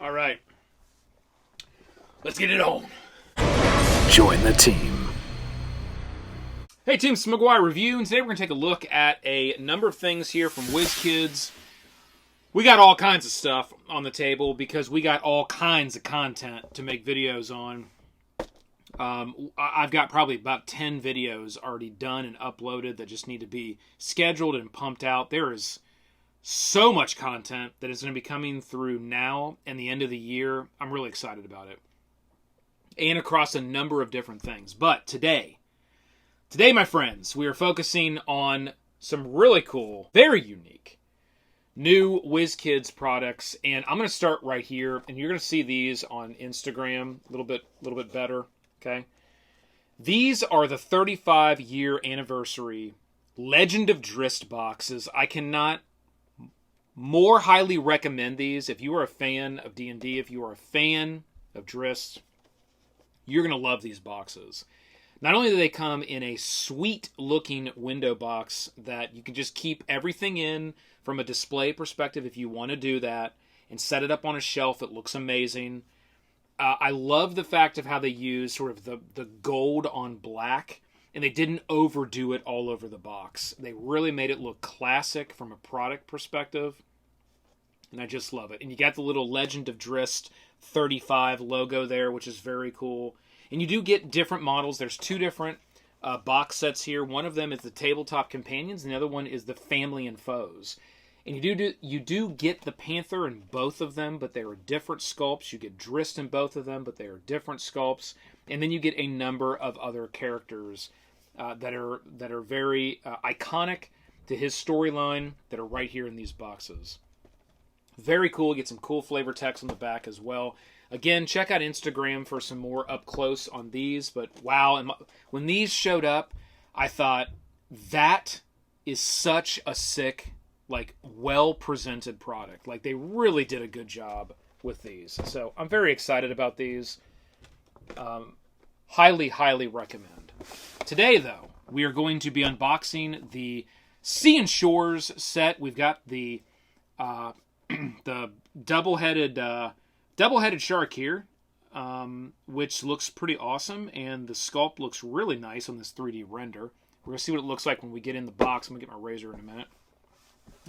All right. Let's get it on. Join the team. Hey, theMCGuiREView, and today we're going to take a look at a number of things here from Wizkids. We got all kinds of stuff on the table because we got all kinds of content to make videos on. I've got probably about 10 videos already done and uploaded that just need to be scheduled and pumped out. There is so much content that is going to be coming through now and the end of the year. I'm really excited about it. And across a number of different things. But today, my friends, we are focusing on some really cool, very unique, new Wizkids products. And I'm going to start right here. And you're going to see these on Instagram a little bit better. Okay. These are the 35-year anniversary Legend of Drizzt boxes. I cannot more highly recommend these. If you are a fan of D&D, if you are a fan of Drizzt, you're going to love these boxes. Not only do they come in a sweet-looking window box that you can just keep everything in from a display perspective if you want to do that and set it up on a shelf. It looks amazing. I love the fact of how they use sort of the gold on black, and they didn't overdo it all over the box. They really made it look classic from a product perspective, and I just love it. And you got the little Legend of Drizzt 35 logo there, which is very cool. And you do get different models. There's two different box sets here. One of them is the Tabletop Companions, and the other one is the Family and Foes. And you do get the Panther in both of them, but they are different sculpts. You get Drizzt in both of them, but they are different sculpts. And then you get a number of other characters that are very iconic to his storyline that are right here in these boxes. Very cool. Get some cool flavor text on the back as well. Again, check out Instagram for some more up close on these. But wow, and when these showed up, I thought that is such a sick, like, well-presented product. Like, they really did a good job with these. So I'm very excited about these. Highly, highly recommend. Today, though, we are going to be unboxing the Sea and Shores set. We've got the the double-headed shark here, which looks pretty awesome, and the sculpt looks really nice on this 3D render. We're going to see what it looks like when we get in the box. I'm going to get my razor in a minute.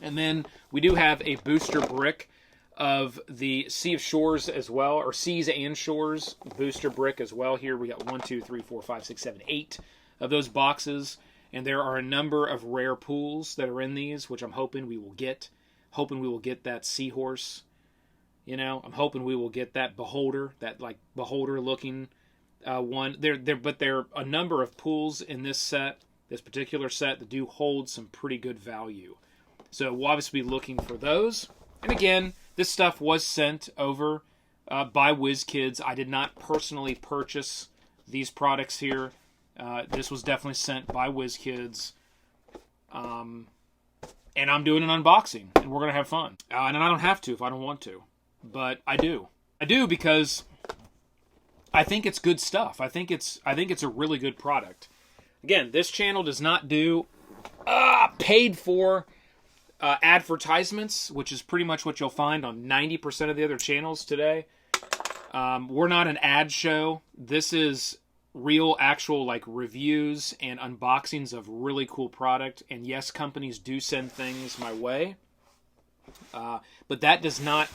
And then we do have a booster brick of the Sea of Shores as well, or Seas and Shores booster brick as well here. We got 1, 2, 3, 4, 5, 6, 7, 8 of those boxes, and there are a number of rare pools that are in these, which I'm hoping we will get. Hoping we will get that seahorse. You know, I'm hoping we will get that beholder, that like beholder-looking one. But there are a number of pools in this set, this particular set, that do hold some pretty good value. So we'll obviously be looking for those. And again, this stuff was sent over by Wizkids. I did not personally purchase these products here. This was definitely sent by Wizkids. And I'm doing an unboxing, and we're going to have fun. And I don't have to if I don't want to. But I do. I do because I think it's good stuff. I think it's a really good product. Again, this channel does not do paid for advertisements, which is pretty much what you'll find on 90% of the other channels today. We're not an ad show. This is real, actual, like, reviews and unboxings of really cool product. And yes, companies do send things my way. But that does not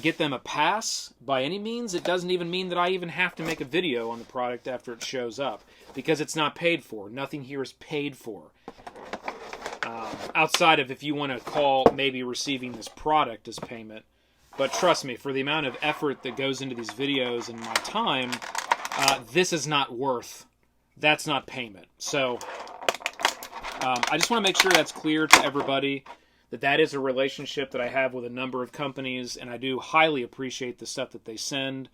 get them a pass by any means. It doesn't even mean that I even have to make a video on the product after it shows up, because it's not paid for. Nothing here is paid for. Outside of if you want to call maybe receiving this product as payment. But trust me, for the amount of effort that goes into these videos and my time, this is not worth. That's not payment. So I just want to make sure that's clear to everybody, that is a relationship that I have with a number of companies, and I do highly appreciate the stuff that they send,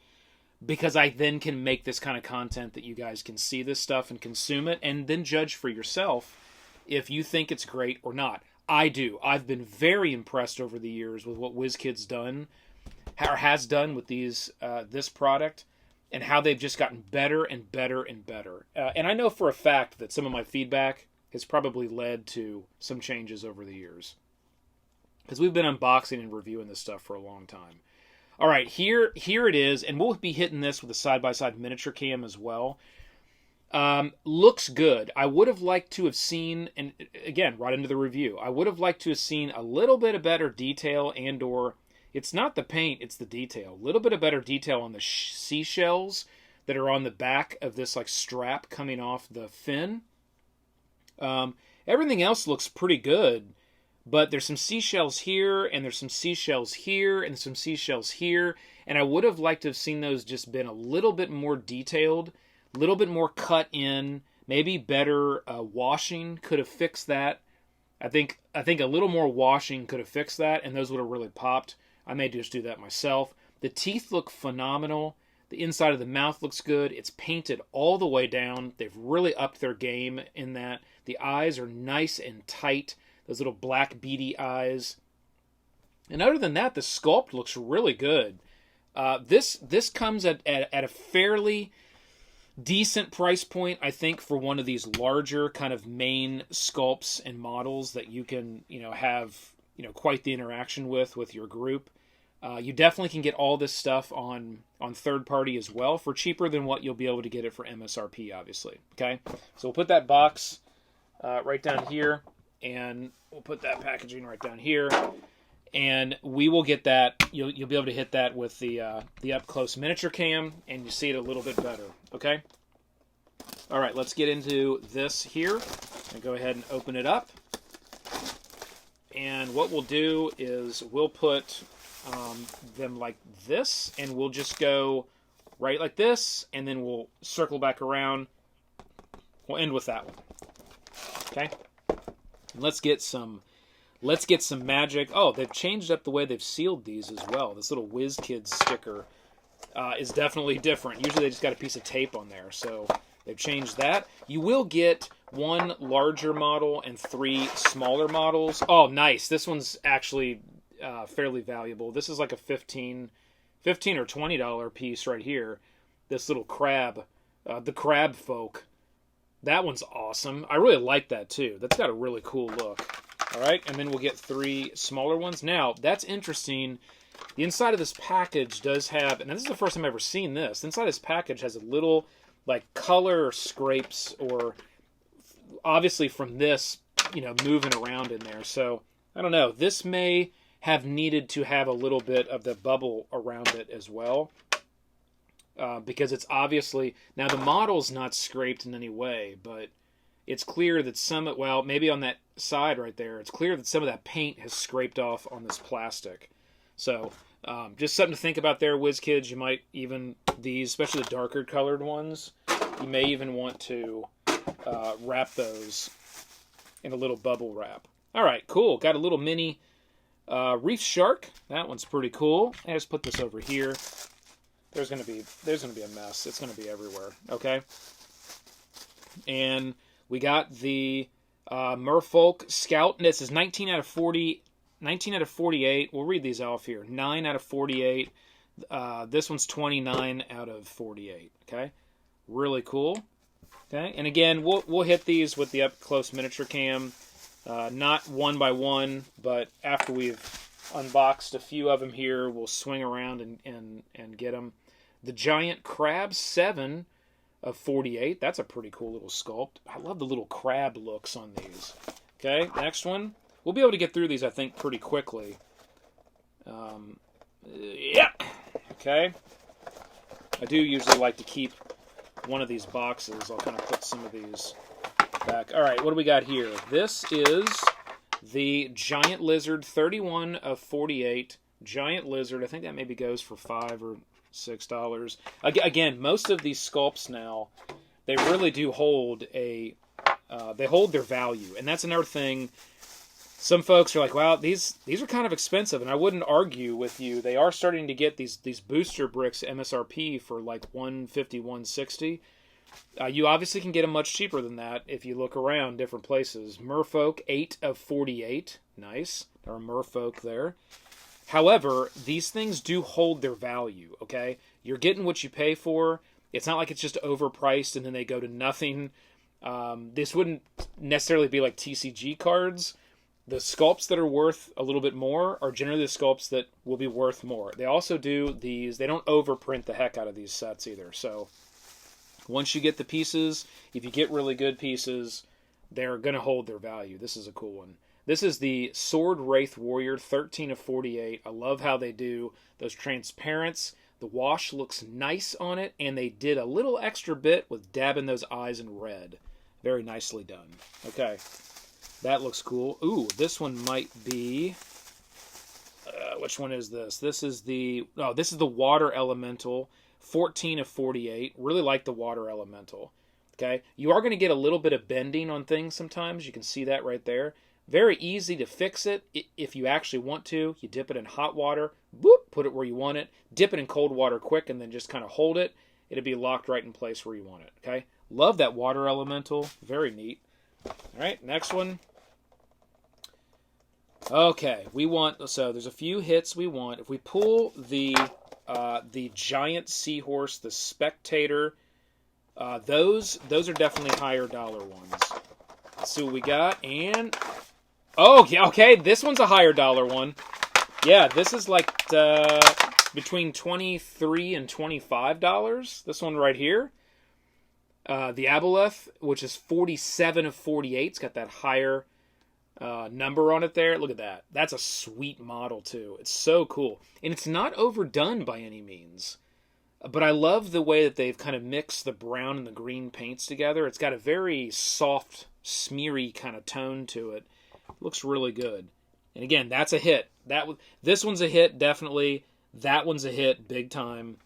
because I then can make this kind of content that you guys can see this stuff and consume it, and then judge for yourself if you think it's great or not. I do. I've been very impressed over the years with what WizKids done, or has done with this product, and how they've just gotten better and better and better. And I know for a fact that some of my feedback has probably led to some changes over the years, because we've been unboxing and reviewing this stuff for a long time. All right, here it is, and we'll be hitting this with a side-by-side miniature cam as well. Looks good. I would have liked to have seen, and again, right into the review, I would have liked to have seen a little bit of better detail and/or, it's not the paint, it's the detail. A little bit of better detail on the seashells that are on the back of this like strap coming off the fin. Everything else looks pretty good, but there's some seashells here, and there's some seashells here, and some seashells here, and I would have liked to have seen those just been a little bit more detailed, a little bit more cut in, maybe better washing could have fixed that. I think a little more washing could have fixed that, and those would have really popped. I may just do that myself. The teeth look phenomenal. The inside of the mouth looks good. It's painted all the way down. They've really upped their game in that. The eyes are nice and tight. Those little black beady eyes. And other than that, the sculpt looks really good. This comes at a fairly decent price point, I think, for one of these larger kind of main sculpts and models that you can, have, quite the interaction with your group. You definitely can get all this stuff on third party as well for cheaper than what you'll be able to get it for MSRP, obviously. Okay, so we'll put that box right down here, and we'll put that packaging right down here, and we will get that. You'll be able to hit that with the up close miniature cam, and you see it a little bit better. Okay. All right, let's get into this here, and go ahead and open it up. And what we'll do is we'll put them like this, and we'll just go right like this, and then we'll circle back around. We'll end with that one. Okay. And let's get some magic. Oh, they've changed up the way they've sealed these as well. This little Wizkids sticker is definitely different. Usually they just got a piece of tape on there, so they've changed that. You will get one larger model and 3 smaller models. Oh, nice. This one's actually fairly valuable. This is like a $15 or $20 piece right here. This little crab, the crab folk. That one's awesome. I really like that too. That's got a really cool look. All right, and then we'll get 3 smaller ones. Now, that's interesting. The inside of this package does have, and this is the first time I've ever seen this, the inside of this package has a little like color scrapes, or obviously from this, moving around in there. So, I don't know. This may have needed to have a little bit of the bubble around it as well. Because it's obviously, now the model's not scraped in any way, but it's clear that maybe on that side right there, it's clear that some of that paint has scraped off on this plastic. So, just something to think about there, Wizkids. You might even, especially the darker colored ones, you may even want to wrap those in a little bubble wrap. All right, cool. Got a little mini reef shark. That one's pretty cool. I just put this over here. There's gonna be a mess. It's gonna be everywhere. Okay. And we got the Merfolk Scout. And this is 19 out of 40. 19 out of 48. We'll read these off here. 9 out of 48. This one's 29 out of 48. Okay. Really cool. Okay. And again, we'll hit these with the up close miniature cam. Not one by one, but after we've unboxed a few of them here, we'll swing around and get them. The giant crab, 7 of 48. That's a pretty cool little sculpt. I love the little crab looks on these. Okay, next one. We'll be able to get through these, I think, pretty quickly. Yeah. Okay. I do usually like to keep one of these boxes. I'll kind of put some of these back. All right, what do we got here? This is the giant lizard, 31 of 48. Giant lizard. I think that maybe goes for $5 or $6. Again, most of these sculpts now, they really do hold they hold their value, and that's another thing. Some folks are like, "Wow, these are kind of expensive," and I wouldn't argue with you. They are starting to get these booster bricks MSRP for like $150, $160. You obviously can get them much cheaper than that if you look around different places. Merfolk, 8 of 48. Nice. There are Merfolk there. However, these things do hold their value, okay? You're getting what you pay for. It's not like it's just overpriced and then they go to nothing. This wouldn't necessarily be like TCG cards, the sculpts that are worth a little bit more are generally the sculpts that will be worth more. They also do these, they don't overprint the heck out of these sets either. So once you get the pieces, if you get really good pieces, they're going to hold their value. This is a cool one. This is the Sword Wraith Warrior, 13 of 48. I love how they do those transparents. The wash looks nice on it, and they did a little extra bit with dabbing those eyes in red. Very nicely done. Okay, that looks cool. Ooh, this one might be... which one is this? This is the Water Elemental, 14 of 48. Really like the Water Elemental. Okay, you are going to get a little bit of bending on things sometimes. You can see that right there. Very easy to fix it if you actually want to. You dip it in hot water, boop, put it where you want it. Dip it in cold water quick and then just kind of hold it. It'll be locked right in place where you want it. Okay, love that Water Elemental. Very neat. All right, next one. Okay, so there's a few hits we want. If we pull the Giant Seahorse, the Spectator, those are definitely higher dollar ones. Let's see what we got. And oh, yeah, okay, this one's a higher dollar one. Yeah, this is like between $23 and $25. This one right here. The Aboleth, which is 47 of 48. It's got that higher number on it there. Look at that. That's a sweet model, too. It's so cool. And it's not overdone by any means. But I love the way that they've kind of mixed the brown and the green paints together. It's got a very soft, smeary kind of tone to it. Looks really good. And again, that's a hit. This one's a hit, definitely. That one's a hit, big time.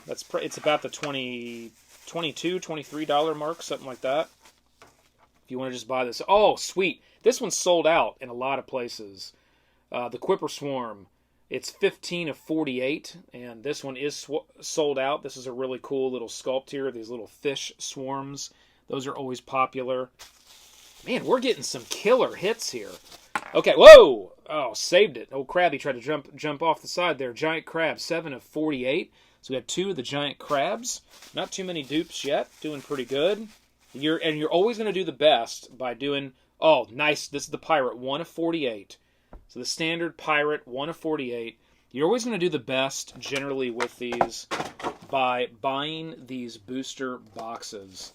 It's about the $22, $23 mark, something like that. If you want to just buy this. Oh, sweet. This one's sold out in a lot of places. The Quipper Swarm. It's 15 of 48, and this one is sold out. This is a really cool little sculpt here, these little fish swarms. Those are always popular. Man, we're getting some killer hits here. Okay, whoa! Oh, saved it. Old Krabby tried to jump off the side there. Giant Crab, 7 of 48. So we got 2 of the Giant Crabs. Not too many dupes yet. Doing pretty good. You're always going to do the best by doing... Oh, nice. This is the Pirate, 1 of 48. So the standard Pirate, 1 of 48. You're always going to do the best, generally, with these by buying these booster boxes.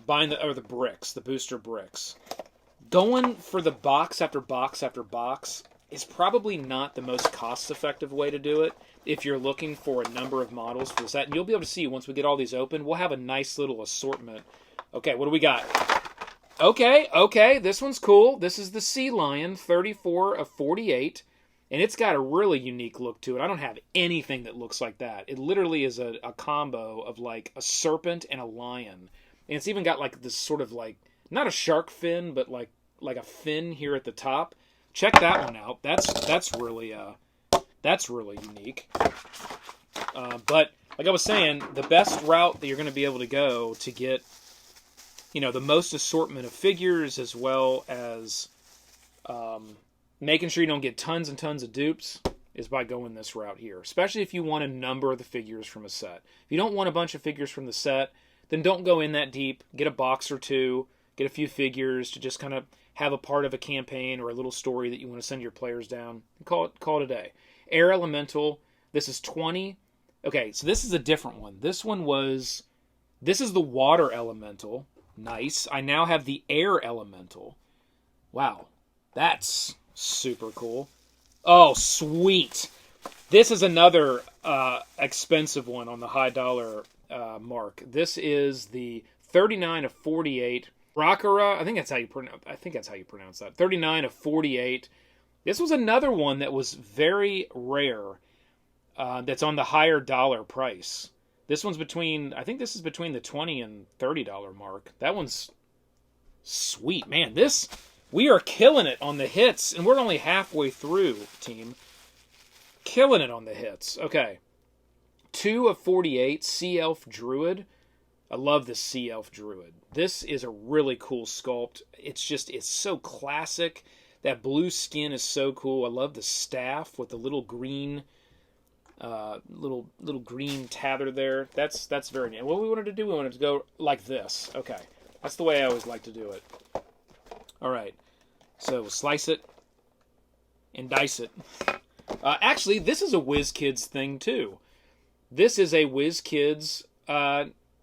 Buying the bricks, the booster bricks. Going for the box after box after box is probably not the most cost-effective way to do it if you're looking for a number of models for the set. And you'll be able to see once we get all these open, we'll have a nice little assortment. Okay, what do we got? Okay, this one's cool. This is the Sea Lion, 34 of 48, and it's got a really unique look to it. I don't have anything that looks like that. It literally is a combo of like a serpent and a lion, and it's even got like this sort of like, not a shark fin, but like a fin here at the top. Check that one out. That's really unique. But like I was saying, the best route that you're going to be able to go to get, the most assortment of figures, as well as making sure you don't get tons and tons of dupes, is by going this route here. Especially if you want a number of the figures from a set. If you don't want a bunch of figures from the set, then don't go in that deep. Get a box or two, get a few figures to just kind of have a part of a campaign or a little story that you want to send your players down. Call it a day. Air Elemental, this is 20. Okay, so this is a different one. This is the Water Elemental. Nice. I now have the Air Elemental. Wow. That's super cool. Oh, sweet. This is another expensive one on the high dollar mark. This is the 39 of 48. Rakara, I think that's how you pronounce that. 39 of 48. This was another one that was very rare. That's on the higher dollar price. This one's between the $20 and $30 mark. That one's sweet. Man, we are killing it on the hits, and we're only halfway through, team. Killing it on the hits. Okay. 2 of 48, Sea Elf Druid. I love this Sea Elf Druid. This is a really cool sculpt. It's so classic. That blue skin is so cool. I love the staff with the little green... little green tather there. That's very neat. What we wanted to do, we wanted to go like this. Okay, that's the way I always like to do it. All right, So we'll slice it and dice it. Actually, this is a Wizkids thing too. This is a Wizkids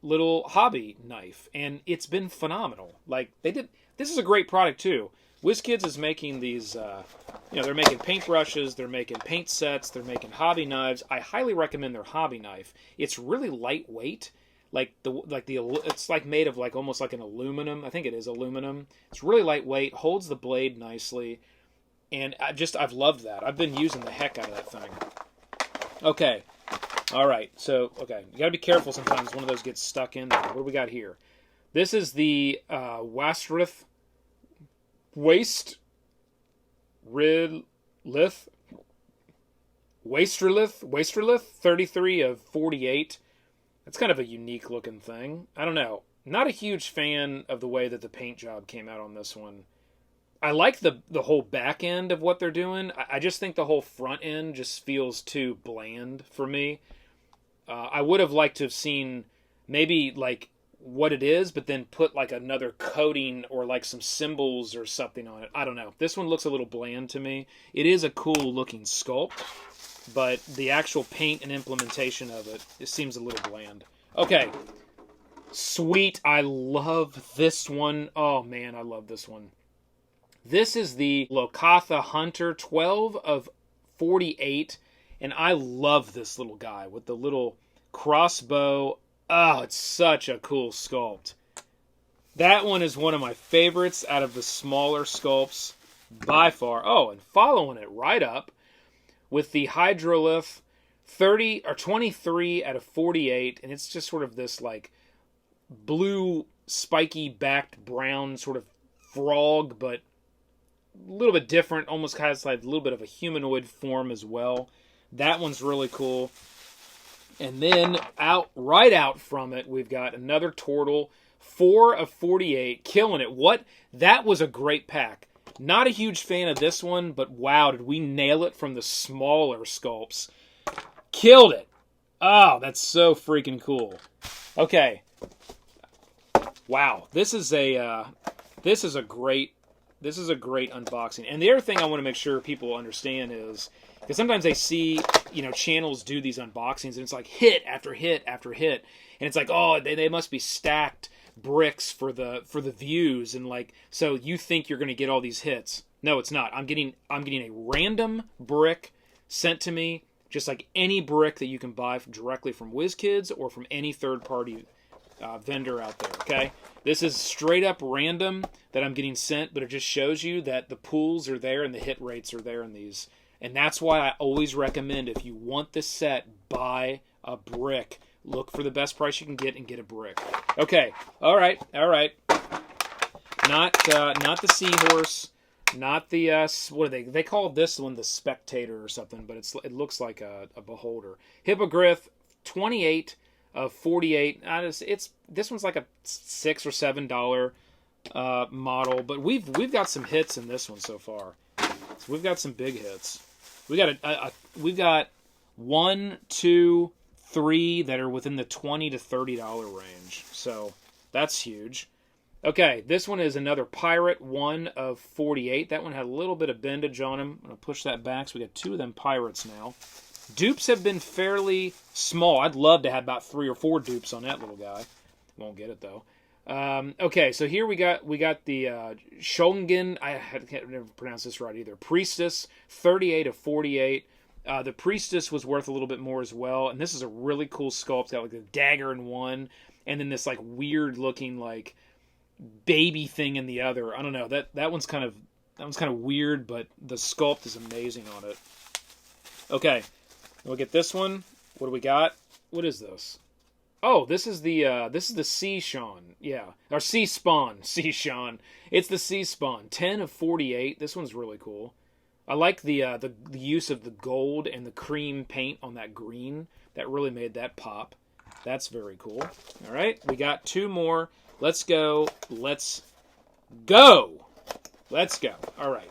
little hobby knife, and it's been phenomenal. Like this is a great product too. Wizkids is making these, they're making paintbrushes, they're making paint sets, they're making hobby knives. I highly recommend their hobby knife. It's really lightweight, it's like made of like almost like an aluminum. I think it is aluminum. It's really lightweight, holds the blade nicely, and I've loved that. I've been using the heck out of that thing. Okay, all right. So you got to be careful sometimes. One of those gets stuck in there. What do we got here? This is the Wastrith Wastrelith 33 of 48. That's kind of a unique looking thing. I don't know. Not a huge fan of the way that the paint job came out on this one. I like the whole back end of what they're doing. I just think the whole front end just feels too bland for me. I would have liked to have seen maybe like what it is, but then put like another coating or like some symbols or something on it. I don't know. This one looks a little bland to me. It is a cool looking sculpt, but the actual paint and implementation of it seems a little bland. Okay. Sweet. I love this one. Oh man, I love this one. This is the Lokatha Hunter 12 of 48, and I love this little guy with the little crossbow. Oh, it's such a cool sculpt. That one is one of my favorites out of the smaller sculpts by far. Oh, and following it right up with the Hydrolith 23 out of 48, and it's just sort of this like blue spiky backed brown sort of frog, but a little bit different, almost has like a little bit of a humanoid form as well. That one's really cool. And then right out from it, we've got another Turtle, 4 of 48, killing it. That was a great pack. Not a huge fan of this one, but wow, did we nail it from the smaller sculpts. Killed it. Oh, that's so freaking cool. Okay. Wow, this is a great unboxing. And the other thing I want to make sure people understand is, because sometimes they see, channels do these unboxings, and it's like hit after hit after hit, and it's like, oh, they must be stacked bricks for the views, and like, so you think you're going to get all these hits. No, it's not. I'm getting a random brick sent to me, just like any brick that you can buy directly from Wizkids or from any third-party vendor out there, okay? This is straight up random that I'm getting sent, but it just shows you that the pools are there and the hit rates are there in these. And that's why I always recommend, if you want this set, buy a brick. Look for the best price you can get and get a brick. Okay, all right. Not the seahorse, not the what are they call this one the Spectator or something, but it looks like a beholder. Hippogriff 28 of 48. This one's like a $6 or $7 model, but we've got some hits in this one so far. So we've got some big hits. We've got 1, 2, 3 that are within the $20 to $30 range. So that's huge. Okay, this one is another Pirate 1 of 48. That one had a little bit of bendage on him. I'm going to push that back, so we got 2 of them Pirates now. Dupes have been fairly small. I'd love to have about 3 or 4 dupes on that little guy. Won't get it, though. Okay, so here we got the Shongen. I can't never pronounce this right either. Priestess, 38 of 48. The Priestess was worth a little bit more as well, and this is a really cool sculpt. It's got like a dagger in one, and then this like weird looking like baby thing in the other. I don't know. That one's kind of weird, but the sculpt is amazing on it. Okay, we'll get this one. What do we got? What is this? Oh, this is the Sea Shawn. Yeah. Or Sea Spawn. Sea Shawn. It's the Sea Spawn. 10 of 48. This one's really cool. I like the use of the gold and the cream paint on that green. That really made that pop. That's very cool. All right. We got 2 more. Let's go. Let's go. Let's go. All right.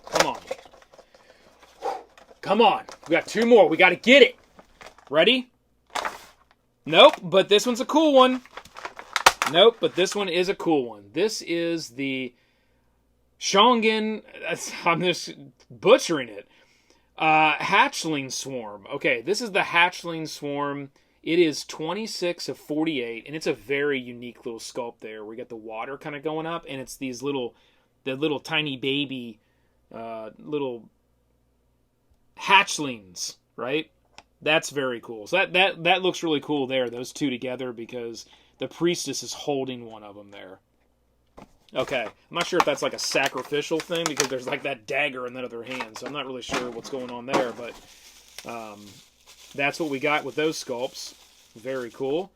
Come on. Come on. We got 2 more. We got to get it. Ready? Nope, but this one's a cool one. Nope, but this one is a cool one. This is the Shongen, I'm just butchering it. Hatchling Swarm. Okay, this is the Hatchling Swarm. It is 26 of 48, and it's a very unique little sculpt there. We got the water kind of going up, and it's these little tiny baby, little hatchlings, right? That's very cool. So that looks really cool there, those two together, because the priestess is holding one of them there. Okay, I'm not sure if that's like a sacrificial thing, because there's like that dagger in that other hand, so I'm not really sure what's going on there, but that's what we got with those sculpts. Very cool.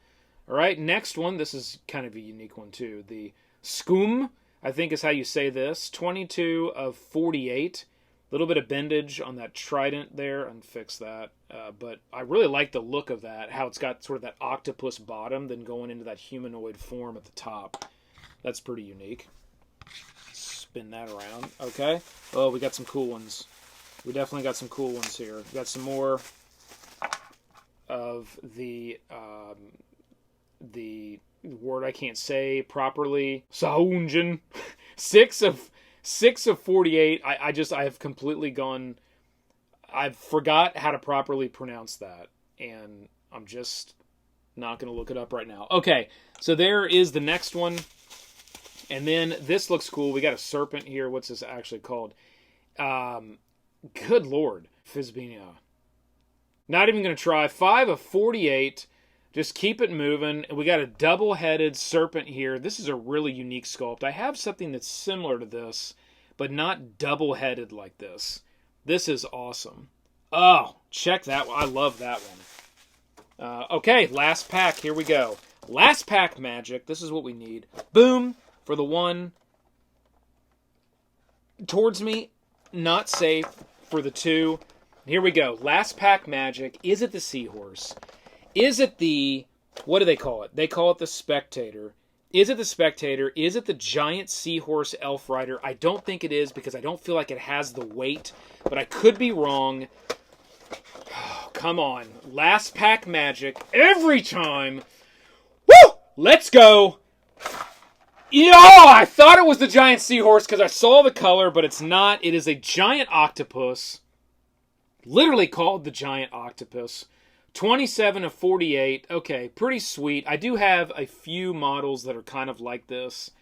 All right, next one. This is kind of a unique one too. The Scum, I think is how you say this. 22 of 48. A little bit of bendage on that trident there. Unfix that. But I really like the look of that, how it's got sort of that octopus bottom, then going into that humanoid form at the top. That's pretty unique. Spin that around. Okay. Oh, we got some cool ones. We definitely got some cool ones here. We got some more of the word I can't say properly. Saunjin. 6 of 48. I have completely gone. I've forgot how to properly pronounce that, and I'm just not going to look it up right now. Okay, so there is the next one. And then this looks cool. We got a serpent here. What's this actually called? Good Lord. Fizbinia. Not even going to try. 5 of 48. Just keep it moving. And we got a double-headed serpent here. This is a really unique sculpt. I have something that's similar to this, but not double-headed like this. This is awesome. Oh, check that one. I love that one. Okay, last pack. Here we go. Last pack magic. This is what we need. Boom. For the one towards me, not safe. For the two, here we go. Last pack magic. Is it the seahorse? Is it the, what do they call it? They call it the spectator. Is it the spectator? Is it the giant seahorse elf rider? I don't think it is, because I don't feel like it has the weight, but I could be wrong. Oh, come on. Last pack magic. Every time. Woo! Let's go. I thought it was the giant seahorse because I saw the color, but it's not. It is a giant octopus. Literally called the giant octopus. 27 of 48. Okay, pretty sweet. I do have a few models that are kind of like this,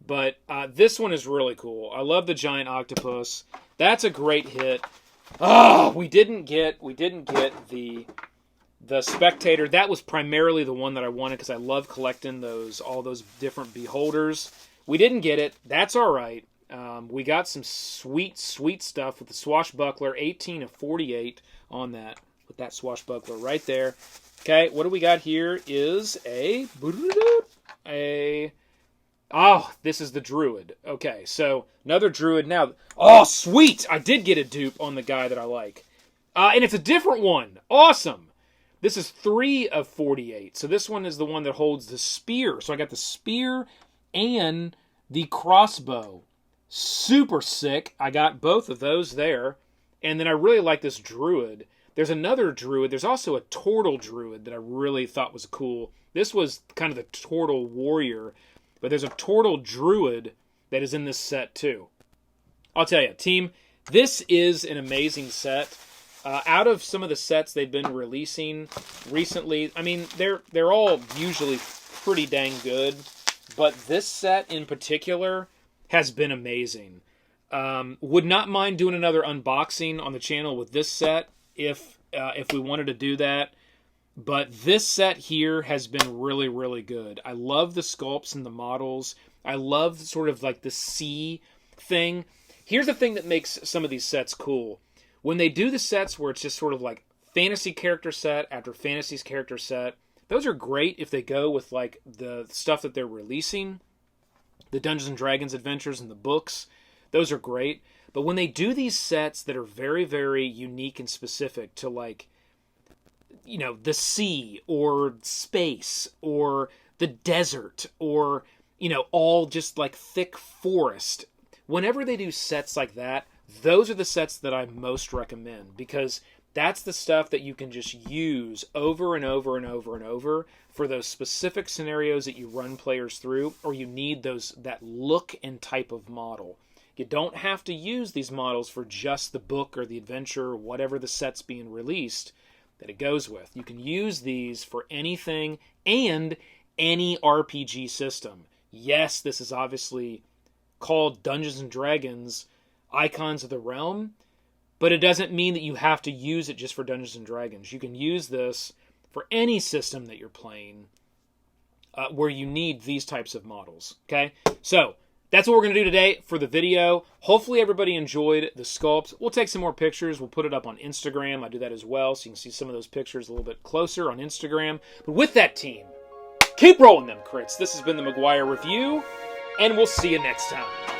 but this one is really cool. I love the giant octopus. That's a great hit. Oh, we didn't get the spectator. That was primarily the one that I wanted because I love collecting all those different beholders. We didn't get it. That's all right. We got some sweet, sweet stuff with the swashbuckler. 18 of 48 on that. With that swashbuckler right there. Okay, what do we got here is this is the druid. Okay, so another druid now. Oh, sweet! I did get a dupe on the guy that I like. And it's a different one. Awesome! This is 3 of 48. So this one is the one that holds the spear. So I got the spear and the crossbow. Super sick. I got both of those there. And then I really like this druid. There's another druid. There's also a turtle druid that I really thought was cool. This was kind of the turtle warrior. But there's a turtle druid that is in this set too. I'll tell you, team, this is an amazing set. Out of some of the sets they've been releasing recently, I mean, they're all usually pretty dang good, but this set in particular has been amazing. Would not mind doing another unboxing on the channel with this set if we wanted to do that, but this set here has been really, really good. I love the sculpts and the models. I love sort of like the sea thing. Here's the thing that makes some of these sets cool. When they do the sets where it's just sort of like fantasy character set after fantasy character set, those are great if they go with like the stuff that they're releasing, the Dungeons and Dragons adventures and the books. Those are great. But when they do these sets that are very, very unique and specific to like, the sea or space or the desert or, all just like thick forest, whenever they do sets like that, those are the sets that I most recommend because that's the stuff that you can just use over and over and over and over for those specific scenarios that you run players through or you need that look and type of model. You don't have to use these models for just the book or the adventure or whatever the set's being released that it goes with. You can use these for anything and any RPG system. Yes, this is obviously called Dungeons & Dragons Icons of the Realm, but it doesn't mean that you have to use it just for Dungeons & Dragons. You can use this for any system that you're playing where you need these types of models. Okay, so that's what we're going to do today for the video. Hopefully everybody enjoyed the sculpt. We'll take some more pictures. We'll put it up on Instagram. I do that as well, so you can see some of those pictures a little bit closer on Instagram. But with that, team, keep rolling them crits. This has been the McGuire Review, and we'll see you next time.